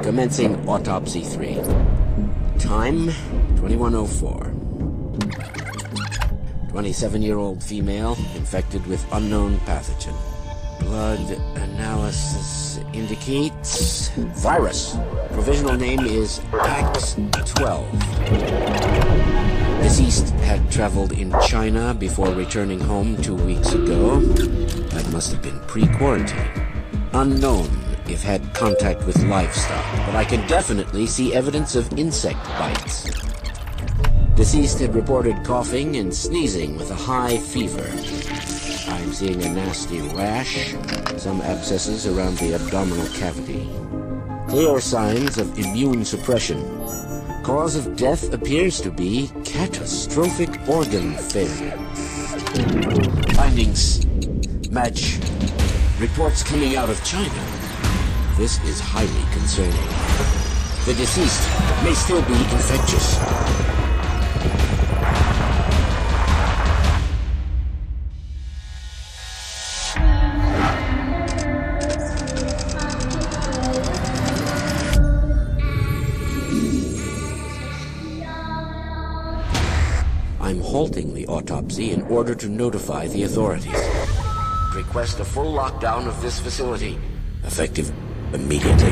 Commencing Autopsy 3. Time, 2104. 27-year-old female, infected with unknown pathogen. Blood analysis indicates virus. Provisional name is PAX-12. Deceased had traveled in China before returning home 2 weeks ago. That must have been pre-quarantine. Unknown if had contact with livestock, but I can definitely see evidence of insect bites. Deceased had reported coughing and sneezing with a high fever. I'm seeing a nasty rash, some abscesses around the abdominal cavity. Clear signs of immune suppression. Cause of death appears to be catastrophic organ failure. Findings match reports coming out of China. This is highly concerning. The deceased may still be infectious. I'm halting the autopsy in order to notify the authorities. Request a full lockdown of this facility, effective immediately.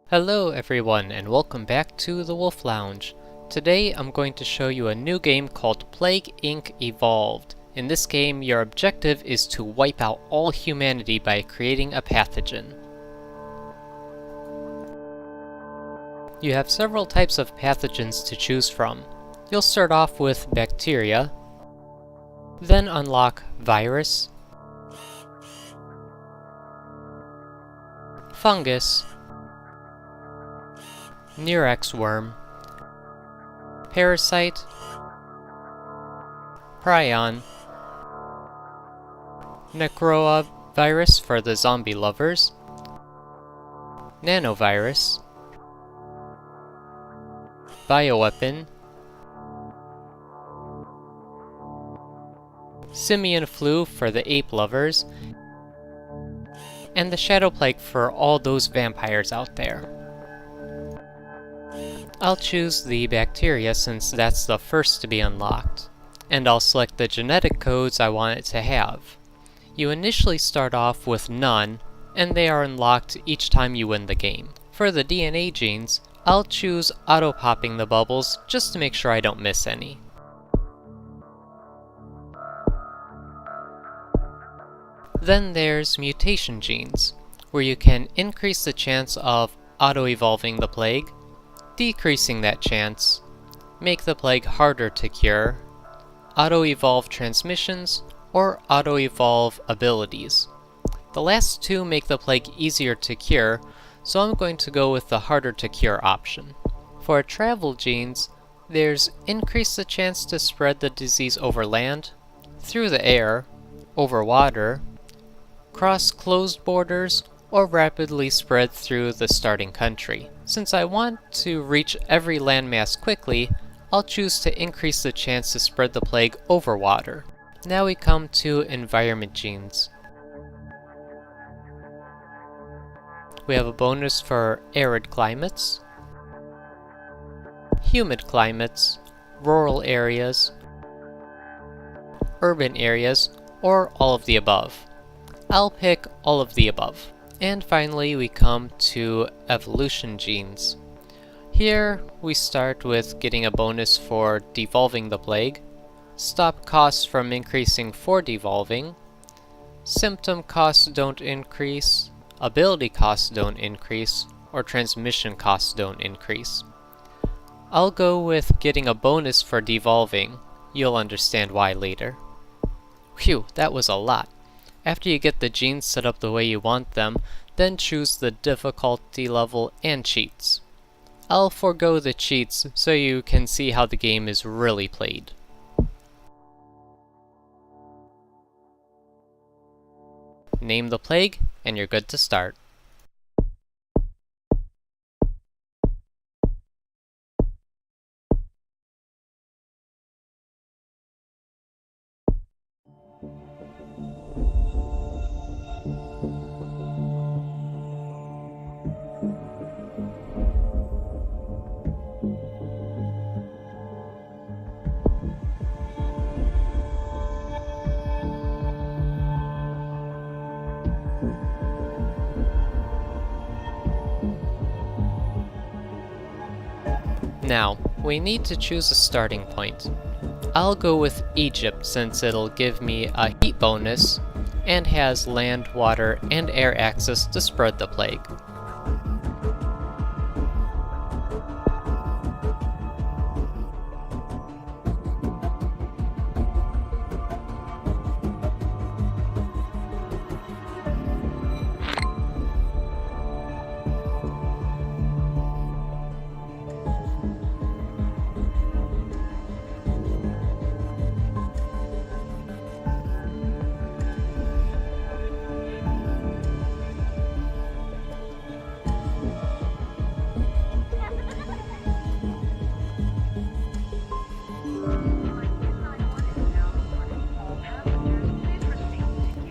Hello everyone and welcome back to the Wolf Lounge. Today I'm going to show you a new game called Plague Inc. Evolved. In this game, your objective is to wipe out all humanity by creating a pathogen. You have several types of pathogens to choose from. You'll start off with bacteria, then unlock virus, fungus, Murex worm, parasite, prion, necroa virus for the zombie lovers, nanovirus, bioweapon, simian flu for the ape lovers, and the shadow plague for all those vampires out there. I'll choose the bacteria since that's the first to be unlocked, and I'll select the genetic codes I want it to have. You initially start off with none, and they are unlocked each time you win the game. For the DNA genes, I'll choose auto-popping the bubbles just to make sure I don't miss any. Then there's mutation genes, where you can increase the chance of auto-evolving the plague, decreasing that chance, make the plague harder to cure, auto-evolve transmissions, or auto-evolve abilities. The last two make the plague easier to cure, so I'm going to go with the harder to cure option. For travel genes, there's increase the chance to spread the disease over land, through the air, over water, cross closed borders, or rapidly spread through the starting country. Since I want to reach every landmass quickly, I'll choose to increase the chance to spread the plague over water. Now we come to environment genes. We have a bonus for arid climates, humid climates, rural areas, urban areas, or all of the above. I'll pick all of the above. And finally, we come to evolution genes. Here, we start with getting a bonus for devolving the plague, stop costs from increasing for devolving, symptom costs don't increase, ability costs don't increase, or transmission costs don't increase. I'll go with getting a bonus for devolving. You'll understand why later. Phew, that was a lot. After you get the genes set up the way you want them, then choose the difficulty level and cheats. I'll forego the cheats so you can see how the game is really played. Name the plague, and you're good to start. Now, we need to choose a starting point. I'll go with Egypt since it'll give me a heat bonus and has land, water, and air access to spread the plague.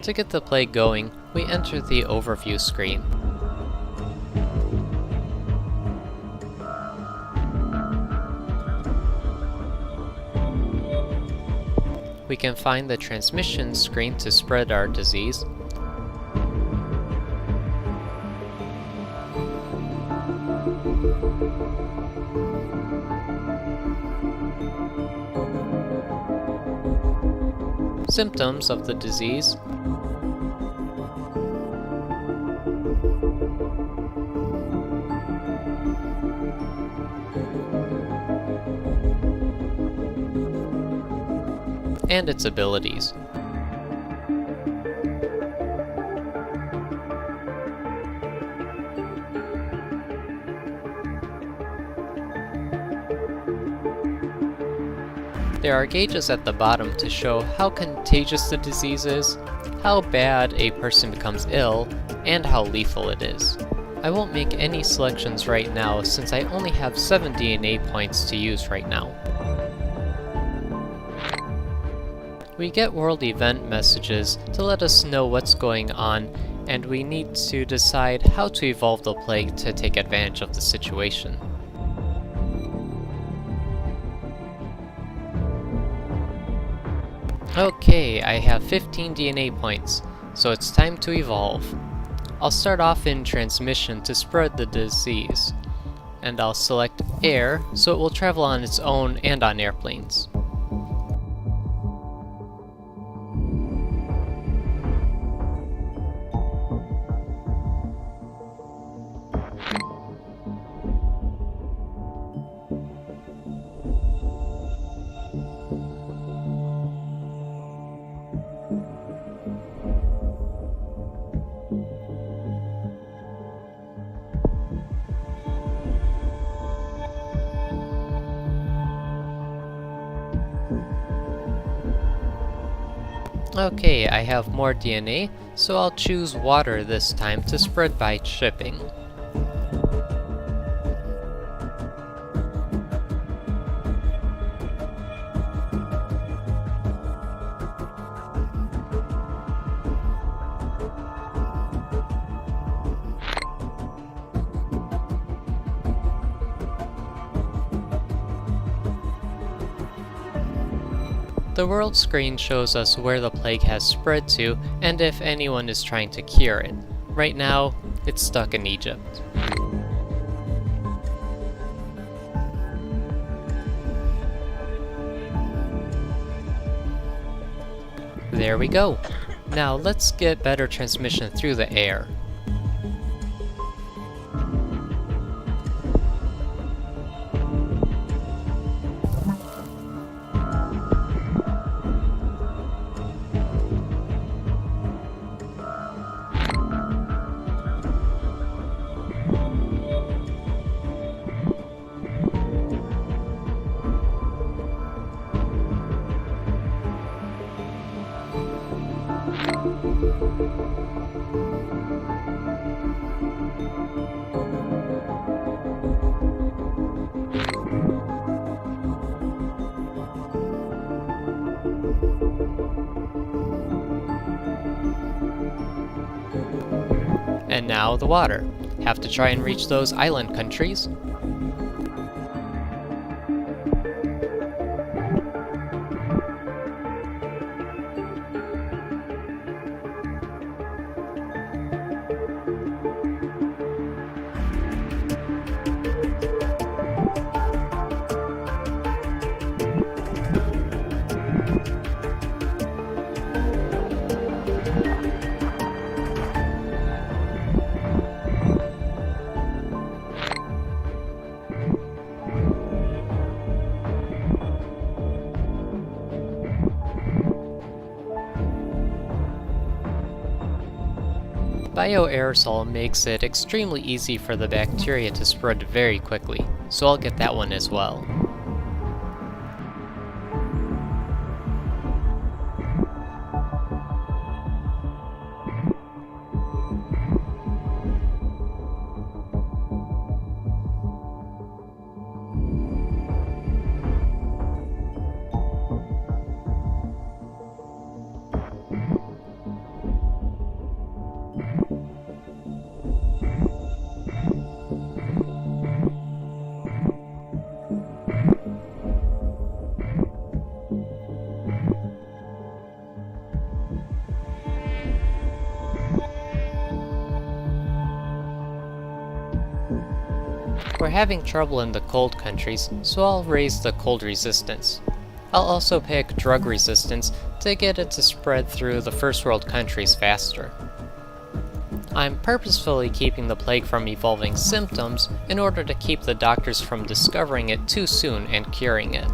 To get the plague going, we enter the overview screen. We can find the transmission screen to spread our disease. Symptoms of the disease. And its abilities. There are gauges at the bottom to show how contagious the disease is, how bad a person becomes ill, and how lethal it is. I won't make any selections right now since I only have 7 DNA points to use right now. We get world event messages to let us know what's going on, and we need to decide how to evolve the plague to take advantage of the situation. Okay, I have 15 DNA points, so it's time to evolve. I'll start off in transmission to spread the disease, and I'll select air so it will travel on its own and on airplanes. Okay, I have more DNA, so I'll choose water this time to spread by shipping. The world screen shows us where the plague has spread to and if anyone is trying to cure it. Right now, it's stuck in Egypt. There we go. Now let's get better transmission through the air. And now the water. Have to try and reach those island countries. Bioaerosol makes it extremely easy for the bacteria to spread very quickly, so I'll get that one as well. We're having trouble in the cold countries, so I'll raise the cold resistance. I'll also pick drug resistance to get it to spread through the first world countries faster. I'm purposefully keeping the plague from evolving symptoms in order to keep the doctors from discovering it too soon and curing it.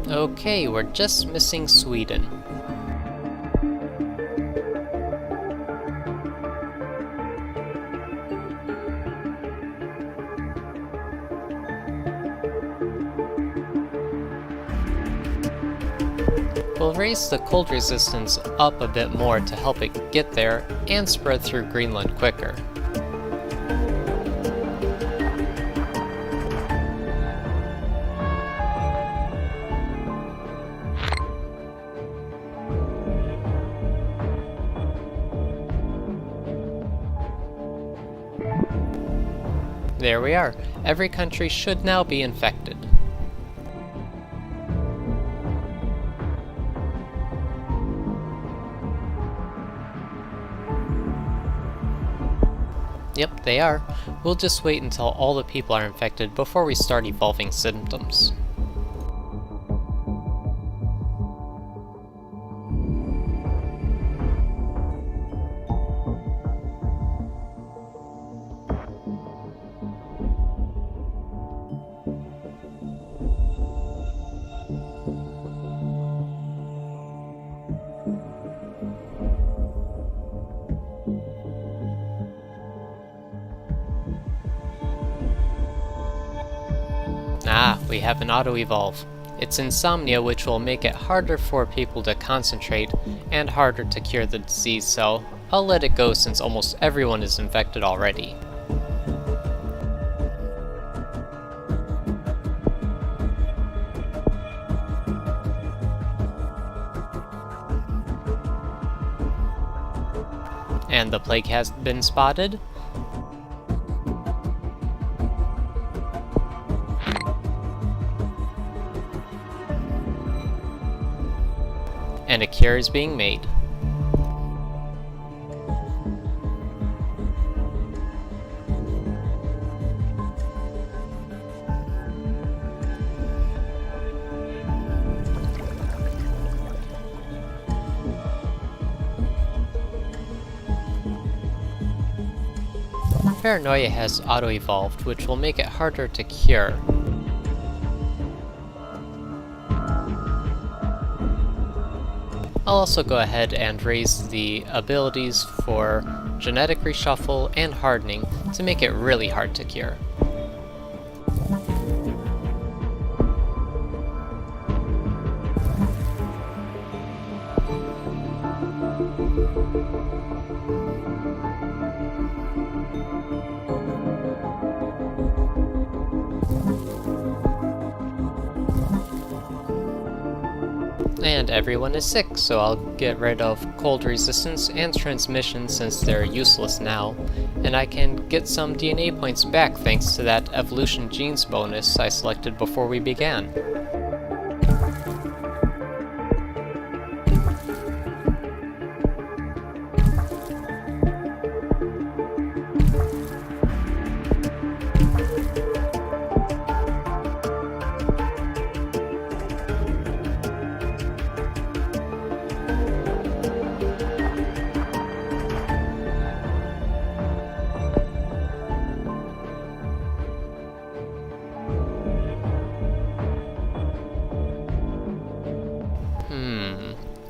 Okay, we're just missing Sweden. We'll raise the cold resistance up a bit more to help it get there and spread through Greenland quicker. There we are. Every country should now be infected. Yep, they are. We'll just wait until all the people are infected before we start evolving symptoms. Ah, we have an auto-evolve. It's insomnia, which will make it harder for people to concentrate and harder to cure the disease, so I'll let it go since almost everyone is infected already. And the plague has been spotted. And a cure is being made. Paranoia has auto-evolved, which will make it harder to cure. I'll also go ahead and raise the abilities for genetic reshuffle and hardening to make it really hard to cure. And everyone is sick, so I'll get rid of cold resistance and transmission since they're useless now, and I can get some DNA points back thanks to that evolution genes bonus I selected before we began.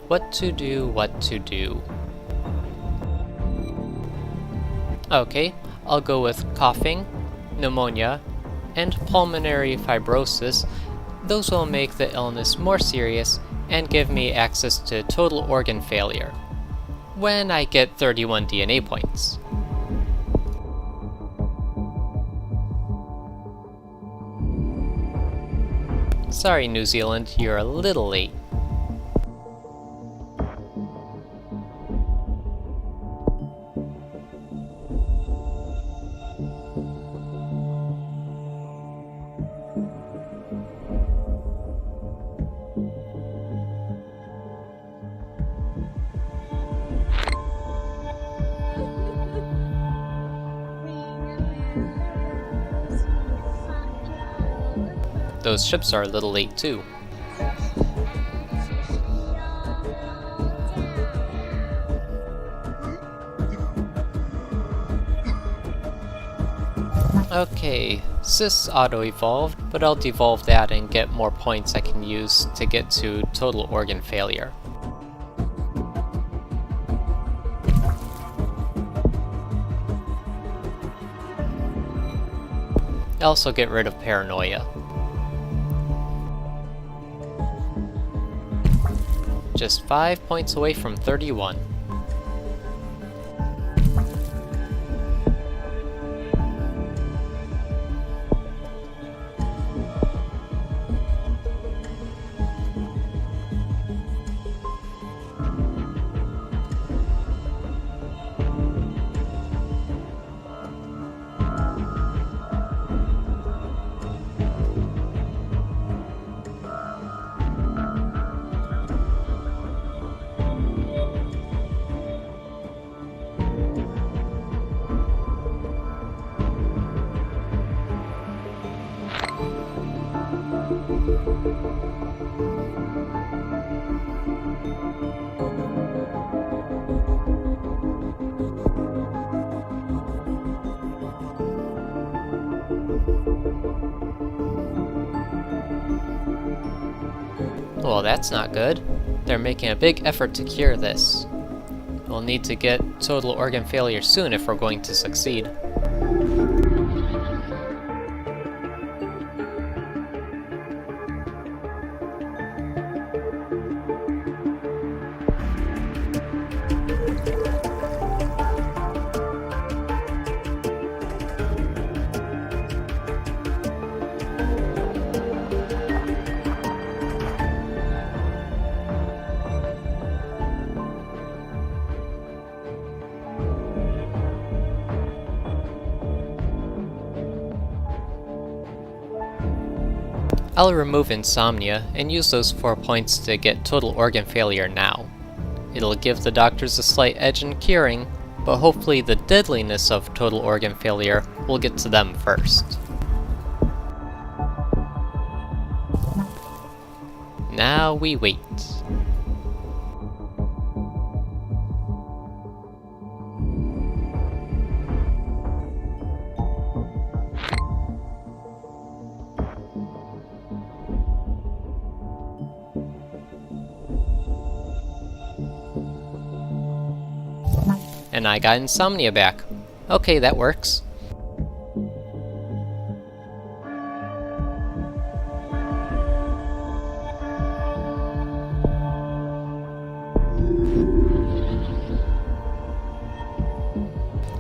What to do. Okay, I'll go with coughing, pneumonia, and pulmonary fibrosis. Those will make the illness more serious and give me access to total organ failure when I get 31 DNA points. Sorry, New Zealand, you're a little late. Those ships are a little late too. Okay, Cis auto-evolved, but I'll devolve that and get more points I can use to get to total organ failure. I also get rid of paranoia. Just 5 points away from 31. Well, that's not good. They're making a big effort to cure this. We'll need to get total organ failure soon if we're going to succeed. I'll remove insomnia and use those 4 points to get total organ failure now. It'll give the doctors a slight edge in curing, but hopefully the deadliness of total organ failure will get to them first. Now we wait. And I got insomnia back. Okay, that works.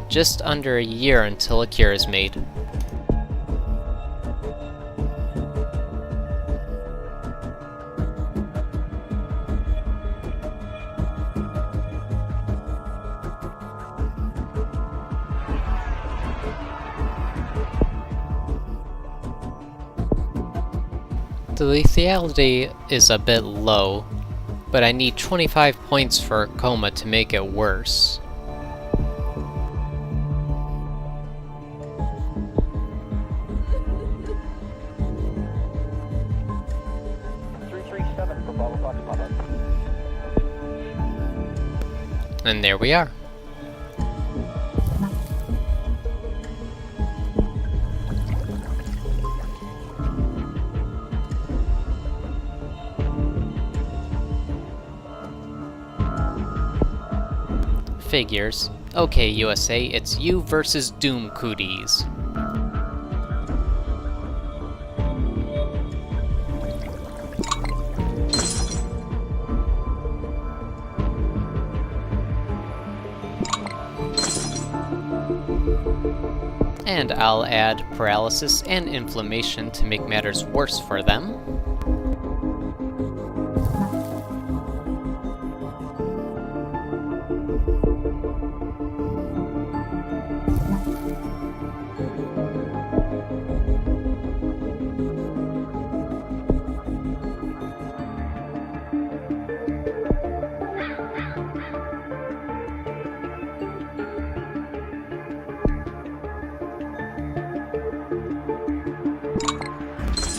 Just under a year until a cure is made. The lethality is a bit low, but I need 25 points for a coma to make it worse. And there we are. Figures. Okay, USA, it's you versus Doom Cooties. And I'll add paralysis and inflammation to make matters worse for them.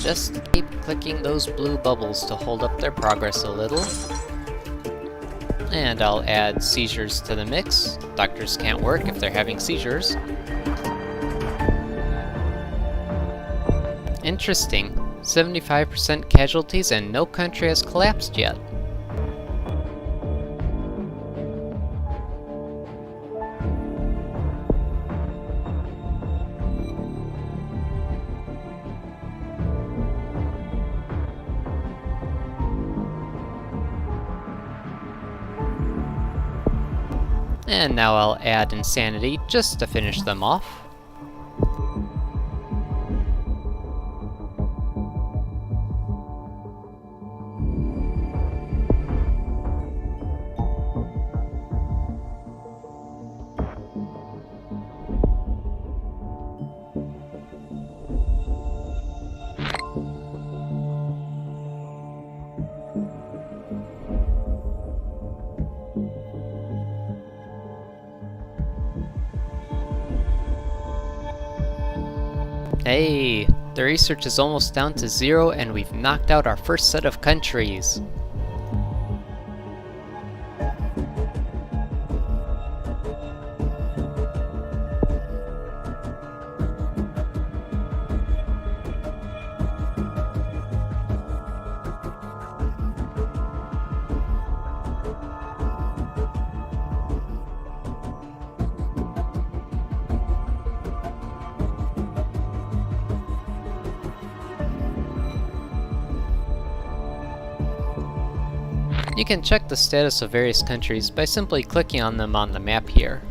Just keep clicking those blue bubbles to hold up their progress a little. And I'll add seizures to the mix. Doctors can't work if they're having seizures. Interesting. 75% casualties and no country has collapsed yet. And now I'll add insanity just to finish them off. Hey, the research is almost down to 0 and we've knocked out our first set of countries. You can check the status of various countries by simply clicking on them on the map here.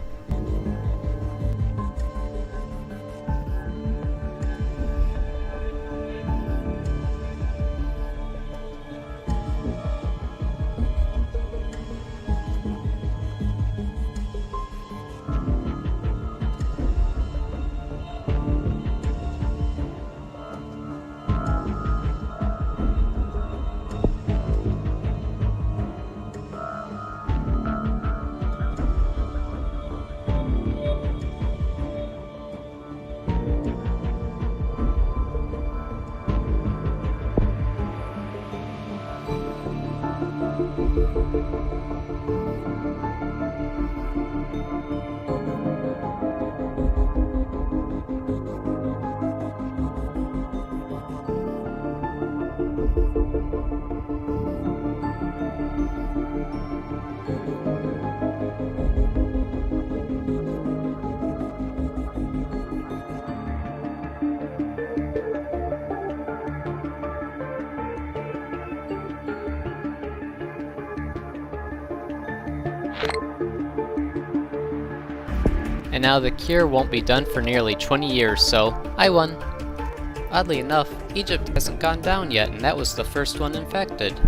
And now the cure won't be done for nearly 20 years, so I won. Oddly enough, Egypt hasn't gone down yet, and that was the first one infected.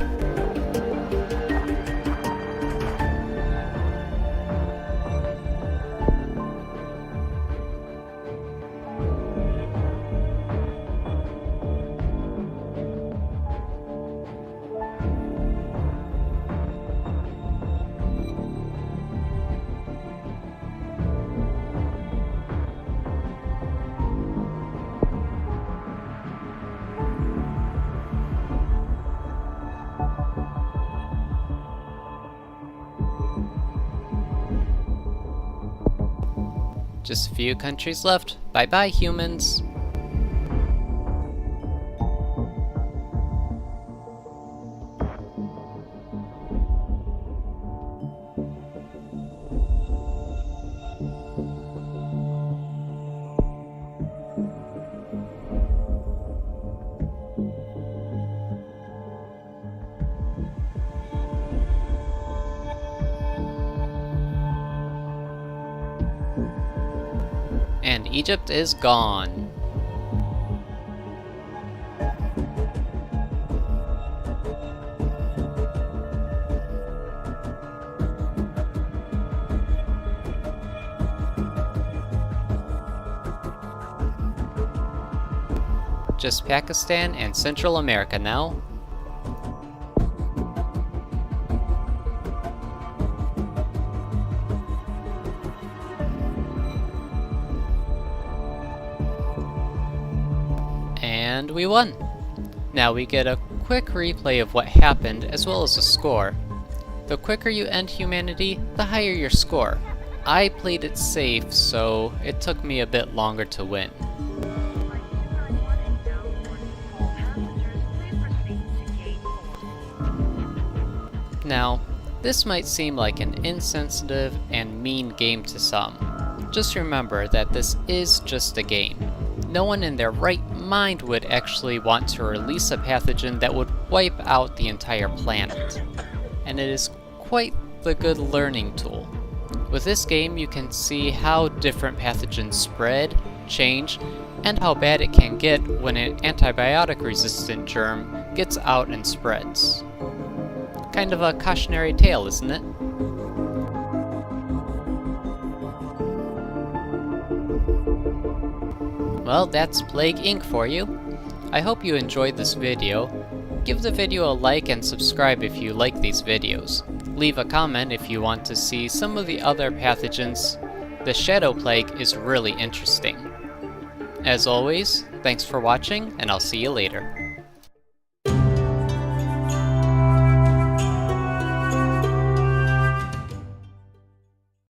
Just a few countries left. Bye bye, humans. And Egypt is gone. Just Pakistan and Central America now. And we won! Now we get a quick replay of what happened as well as a score. The quicker you end humanity, the higher your score. I played it safe, so it took me a bit longer to win. Now, this might seem like an insensitive and mean game to some. Just remember that this is just a game. No one in their right mind would actually want to release a pathogen that would wipe out the entire planet. And it is quite the good learning tool. With this game, you can see how different pathogens spread, change, and how bad it can get when an antibiotic-resistant germ gets out and spreads. Kind of a cautionary tale, isn't it? Well, that's Plague Inc. for you. I hope you enjoyed this video. Give the video a like and subscribe if you like these videos. Leave a comment if you want to see some of the other pathogens. The Shadow Plague is really interesting. As always, thanks for watching, and I'll see you later.